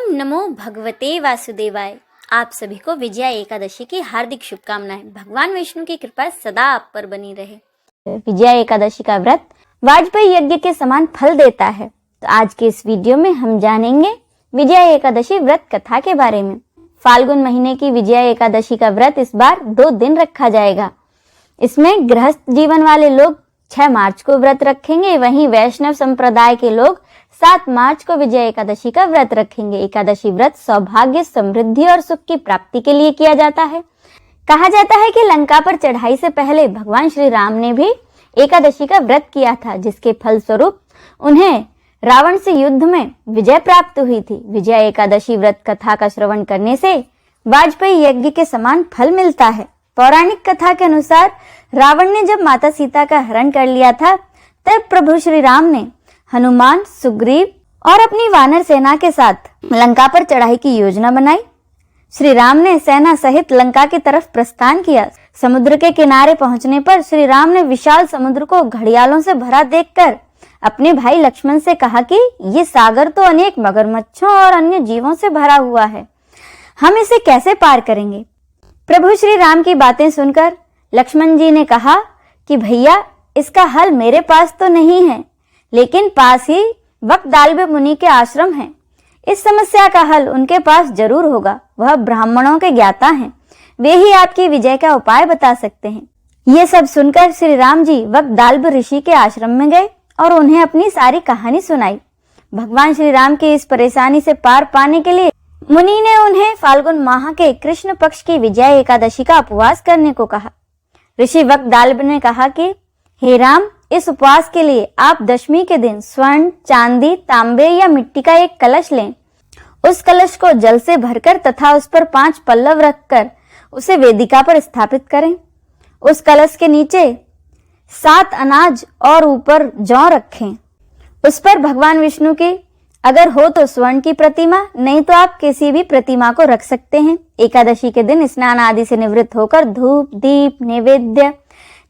नमो भगवते वासुदेवाय। आप सभी को विजया एकादशी की हार्दिक शुभकामनाएं। भगवान विष्णु की कृपा सदा आप पर बनी रहे। विजया एकादशी का व्रत वाजपेयी यज्ञ के समान फल देता है। तो आज के इस वीडियो में हम जानेंगे विजया एकादशी व्रत कथा के बारे में। फाल्गुन महीने की विजया एकादशी का व्रत इस बार 2 दिन रखा जाएगा। इसमें गृहस्थ जीवन वाले लोग 6 मार्च को व्रत रखेंगे, वहीं वैष्णव संप्रदाय के लोग 7 मार्च को विजया एकादशी का व्रत रखेंगे। एकादशी व्रत सौभाग्य, समृद्धि और सुख की प्राप्ति के लिए किया जाता है। कहा जाता है कि लंका पर चढ़ाई से पहले भगवान श्री राम ने भी एकादशी का व्रत किया था, जिसके फलस्वरूप उन्हें रावण से युद्ध में विजय प्राप्त हुई थी। विजया एकादशी व्रत कथा का श्रवण करने से वाजपेयी यज्ञ के समान फल मिलता है। पौराणिक कथा के अनुसार रावण ने जब माता सीता का हरण कर लिया था, तब प्रभु श्री राम ने हनुमान, सुग्रीव और अपनी वानर सेना के साथ लंका पर चढ़ाई की योजना बनाई। श्री राम ने सेना सहित लंका की तरफ प्रस्थान किया। समुद्र के किनारे पहुंचने पर श्री राम ने विशाल समुद्र को घड़ियालों से भरा देखकर अपने भाई लक्ष्मण से कहा कि ये सागर तो अनेक मगरमच्छों और अन्य जीवों से भरा हुआ है, हम इसे कैसे पार करेंगे। प्रभु श्री राम की बातें सुनकर लक्ष्मण जी ने कहा कि भैया, इसका हल मेरे पास तो नहीं है, लेकिन पास ही वक्दाल्ब मुनि के आश्रम है। इस समस्या का हल उनके पास जरूर होगा। वह ब्राह्मणों के ज्ञाता हैं, वे ही आपकी विजय का उपाय बता सकते हैं। ये सब सुनकर श्री राम जी वक्दाल्ब ऋषि के आश्रम में गए और उन्हें अपनी सारी कहानी सुनाई। भगवान श्री राम की इस परेशानी से पार पाने के लिए मुनि ने उन्हें फाल्गुन माह के कृष्ण पक्ष की विजया एकादशी का उपवास करने को कहा। ऋषि वक्दाल्ब ने कहा कि हे राम, इस उपवास के लिए आप दशमी के दिन स्वर्ण, चांदी, तांबे या मिट्टी का एक कलश लें। उस कलश को जल से भरकर तथा उस पर 5 पल्लव रखकर उसे वेदिका पर स्थापित करें। उस कलश के नीचे 7 अनाज और ऊपर जौ रखें। उस पर भगवान विष्णु की, अगर हो तो स्वर्ण की प्रतिमा, नहीं तो आप किसी भी प्रतिमा को रख सकते हैं। एकादशी के दिन स्नान आदि से निवृत्त होकर धूप, दीप, नैवेद्य,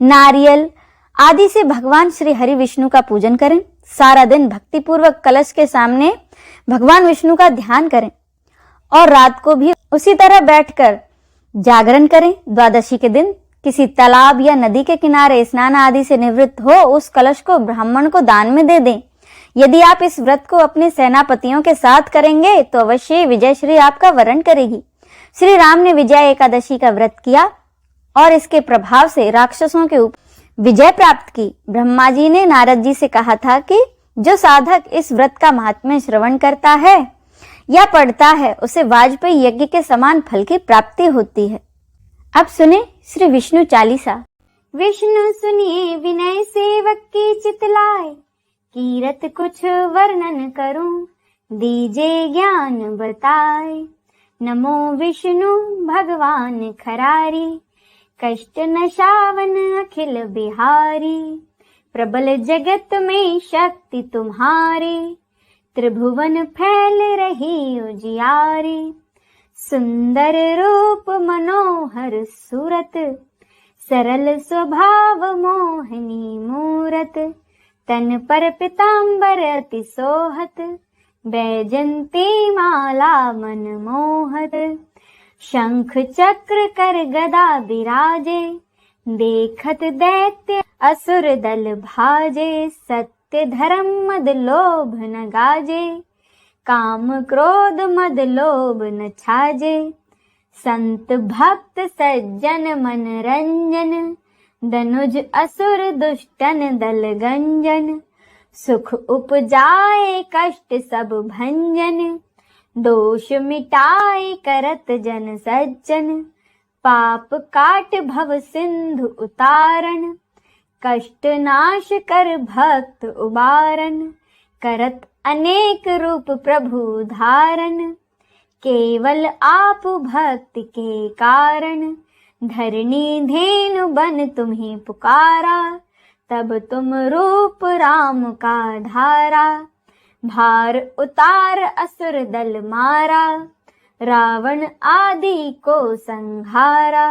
नारियल आदि से भगवान श्री हरि विष्णु का पूजन करें। सारा दिन भक्ति पूर्वक कलश के सामने भगवान विष्णु का ध्यान करें और रात को भी उसी तरह बैठकर जागरण करें। द्वादशी के दिन किसी तालाब या नदी के किनारे स्नान आदि से निवृत्त हो उस कलश को ब्राह्मण को दान में दे दें। यदि आप इस व्रत को अपने सेनापतियों के साथ करेंगे तो अवश्य विजयश्री आपका वरण करेगी। श्री राम ने विजया एकादशी का व्रत किया और इसके प्रभाव से राक्षसों के ऊपर विजय प्राप्त की। ब्रह्मा जी ने नारद जी से कहा था कि जो साधक इस व्रत का महात्म्य श्रवण करता है या पढ़ता है, उसे वाजपेयी यज्ञ के समान फल की प्राप्ति होती है। अब सुने श्री विष्णु चालीसा। विष्णु सुनिए विनय सेवक की चितलाए, कीरत कुछ वर्णन करूं, दीजे ज्ञान बताए। नमो विष्णु भगवान खरारी, कष्ट नशावन अखिल बिहारी। प्रबल जगत में शक्ति तुम्हारी, त्रिभुवन फैल रही उजियारी। सुंदर रूप मनोहर सूरत, सरल स्वभाव मोहिनी मूरत। तन पर पीतांबर अति सोहत, बैजंती माला मन मोहत। शंख चक्र कर गदा विराजे, देखत दैत्य असुर दल भाजे। सत्य धर्म मद लोभ न गाजे, काम क्रोध मद लोभ न छाजे। संत भक्त सज्जन मन रंजन, दनुज असुर दुष्टन दल गंजन। सुख उपजाए कष्ट सब भंजन, दोष मिटाए करत जन सज्जन। पाप काट भव सिंधु उतारण, कष्ट नाश कर भक्त उबारन। करत अनेक रूप प्रभु धारण, केवल आप भक्ति के कारण। धरणी धेनु बन तुम्हें पुकारा, तब तुम रूप राम का धारा। भार उतार असुर दल मारा, रावण आदि को संहारा।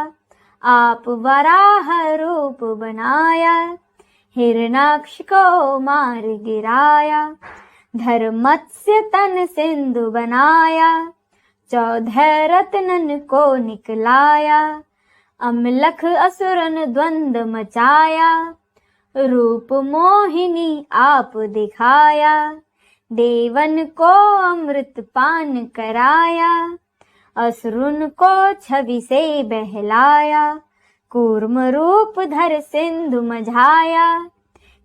आप वराह रूप बनाया, हिरणाक्ष को मार गिराया। धर मत्स्य तन सिंधु बनाया, 14 रत्नन को निकलाया। अमलख असुरन द्वंद मचाया, रूप मोहिनी आप दिखाया। देवन को अमृत पान कराया, असुरन को छवि से बहलाया। कूर्म रूप धर सिंधु मझाया,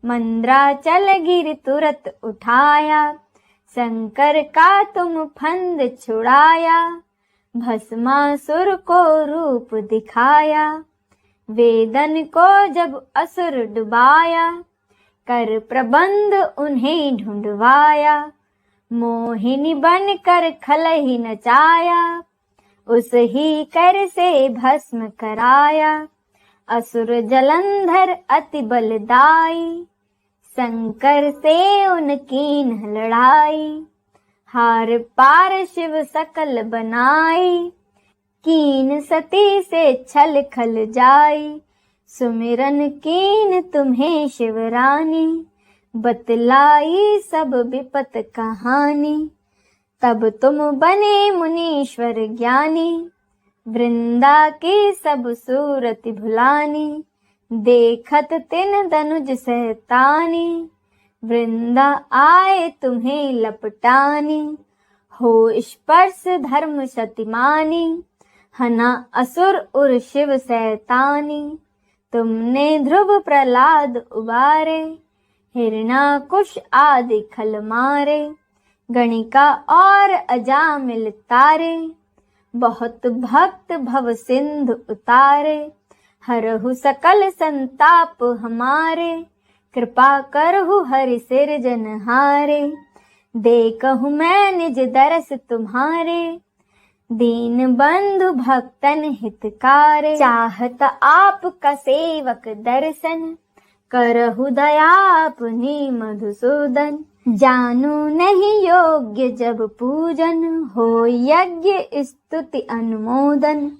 मंद्राचल गिर तुरत उठाया। शंकर का तुम फंद छुड़ाया, भस्मासुर को रूप दिखाया। वेदन को जब असुर डुबाया, कर प्रबंध उन्हें ढूंढवाया। मोहिनी बन कर खलहि नचाया, उस ही कर से भस्म कराया। असुर जलंधर अति बलदाई, शंकर से उनकी न लड़ाई। हार पार शिव सकल बनाई, कीन सती से छल खल जाई। सुमिरन कीन तुम्हें शिवरानी, बतलाई सब विपत कहानी। तब तुम बने मुनीश्वर ज्ञानी, वृंदा की सब सूरत भुलानी। देखत तिन दनुज सहतानी, वृंदा आए तुम्हें लपटानी। हो स्पर्श धर्म शतिमानी, हना असुर उर शिव सैतानी। तुमने ध्रुव प्रहलाद उबारे, हिरणाकुश आदि खल मारे। गणिका और अजामिल तारे, बहुत भक्त भव सिंधु उतारे। हरहु सकल संताप हमारे, कृपा करहु हरि सिरजनहारे। देखहु मैं निज दरस तुम्हारे, दीन बंधु भक्तन हितकारे। चाहत आपका सेवक दर्शन, करहु दया अपनी मधुसूदन। जानू नहीं योग्य जब पूजन, हो यज्ञ स्तुति अनुमोदन।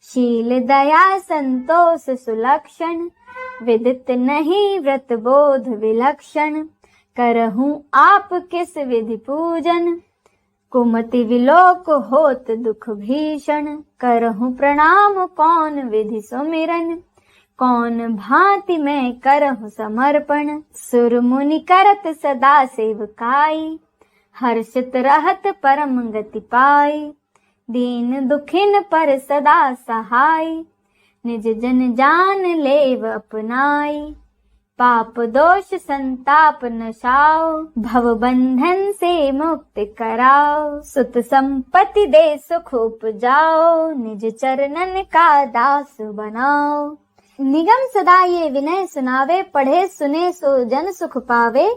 शील दया संतोष सुलक्षण, विदित नहीं व्रत बोध विलक्षण। करहूं आप किस विधि पूजन, कुमति विलोक होत दुख भीषण। करहूं प्रणाम कौन विधि सुमिरन, कौन भांति मैं करहूं समर्पण। सुर मुनि करत सदा सेवकाई, हर्षित रहत परम गति पाई। दीन दुखिन पर सदा सहाय, निज जन जान लेव अपनाई। पाप दोष संताप नशाओ, भव बंधन से मुक्त कराओ। सुत संपत्ति दे सुख उपजाओ, निज चरणन का दास बनाओ। निगम सदा ये विनय सुनावे, पढ़े सुने सो जन सुख पावे।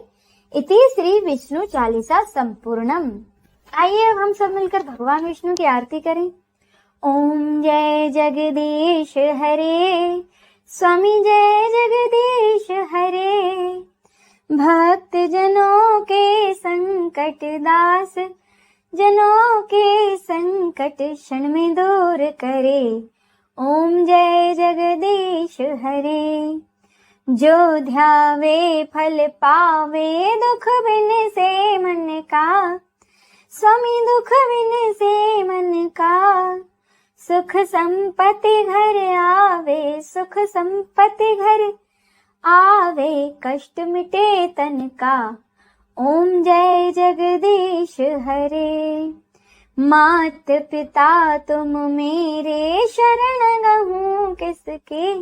इति श्री विष्णु चालीसा संपूर्णम। आइए अब हम सब मिलकर भगवान विष्णु की आरती करें। ओम जय जगदीश हरे, स्वामी जय जगदीश हरे। भक्त जनों के संकट दास, जनों के संकट क्षण में दूर करे। ओम जय जगदीश हरे। जो ध्यावे फल पावे, दुख बिन से मन का। स्वामी दुख बिन से मन का, सुख संपत्ति घर आवे। सुख संपत्ति घर आवे, कष्ट मिटे तन का। ओम जय जगदीश हरे। मात पिता तुम मेरे, शरण गहूँ किसके।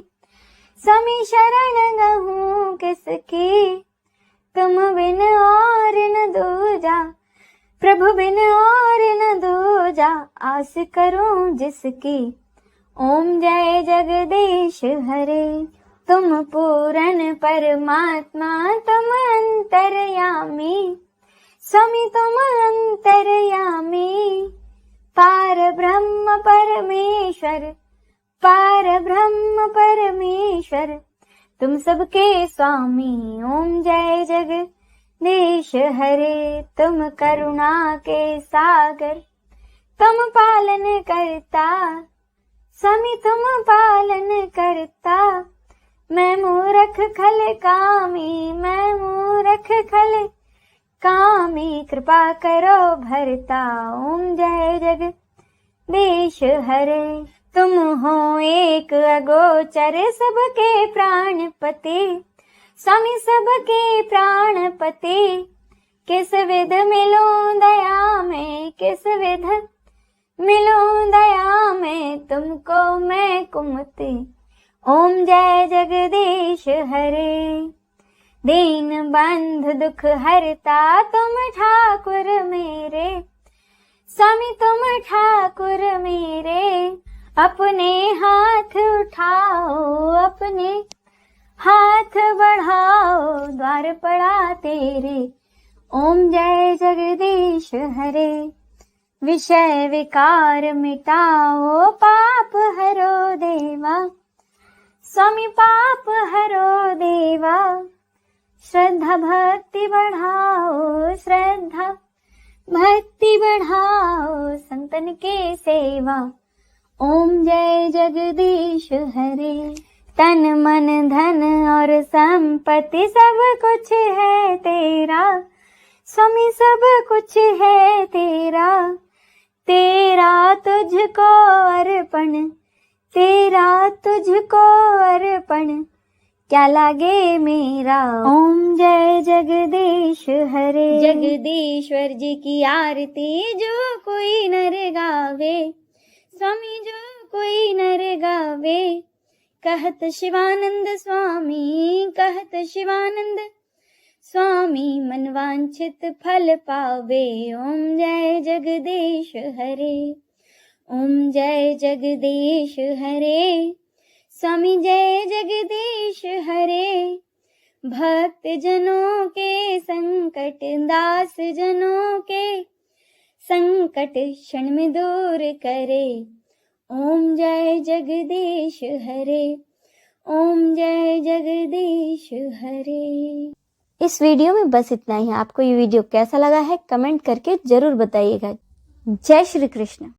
स्वामी शरण गहूँ किसके, तुम बिन और न दूजा। प्रभु बिन और न दूजा, आस करूं जिसकी। ओम जय जगदीश हरे। तुम पूर्ण परमात्मा, तुम अंतर्यामी। स्वामी तुम अंतर्यामी। पार ब्रह्म परमेश्वर, पार ब्रह्म परमेश्वर, तुम सबके स्वामी। ओम जय जगदीश हरे। तुम करुणा के सागर, तुम पालन करता। स्वामी तुम पालन करता। मैं मूर्ख खल कामी, मैं मूर्ख खल कामी कृपा करो भरता, ओम जय जगदीश हरे। तुम हो एक अगोचर सबके प्राणपति, स्वामी सबके प्राणपति। किस विध मिलूं दया में, किस विध मिलूं दया में, तुमको मैं कुमति, ओम जय जगदीश हरे। दीन बंधु दुख हरता तुम ठाकुर मेरे, स्वामी तुम ठाकुर मेरे। अपने हाथ उठाओ, अपने हाथ बढ़ाओ, द्वार पड़ा तेरे, ओम जय जगदीश हरे। विषय विकार मिटाओ, पाप हरो देवा, स्वामी पाप हरो देवा। श्रद्धा भक्ति बढ़ाओ, श्रद्धा भक्ति बढ़ाओ, संतन के सेवा, ओम जय जगदीश हरे। तन मन धन और संपत्ति सब कुछ है तेरा, स्वामी सब कुछ है तेरा। तेरा तुझको अर्पण, तेरा तुझको अर्पण, क्या लागे मेरा, ओम जय जगदीश हरे। जगदीश्वर जी की आरती जो कोई नर गावे, स्वामी जो कोई नर गावे। कहत शिवानंद स्वामी, कहत शिवानंद स्वामी, मनवांछित फल पावे, ओम जय जगदीश हरे। ओम जय जगदीश हरे, स्वामी जय जगदीश हरे। भक्त जनों के संकट, दास जनों के संकट क्षण में दूर करे, ओम जय जगदीश हरे, ओम जय जगदीश हरे। इस वीडियो में बस इतना ही। आपको ये वीडियो कैसा लगा है कमेंट करके जरूर बताइएगा। जय श्री कृष्ण।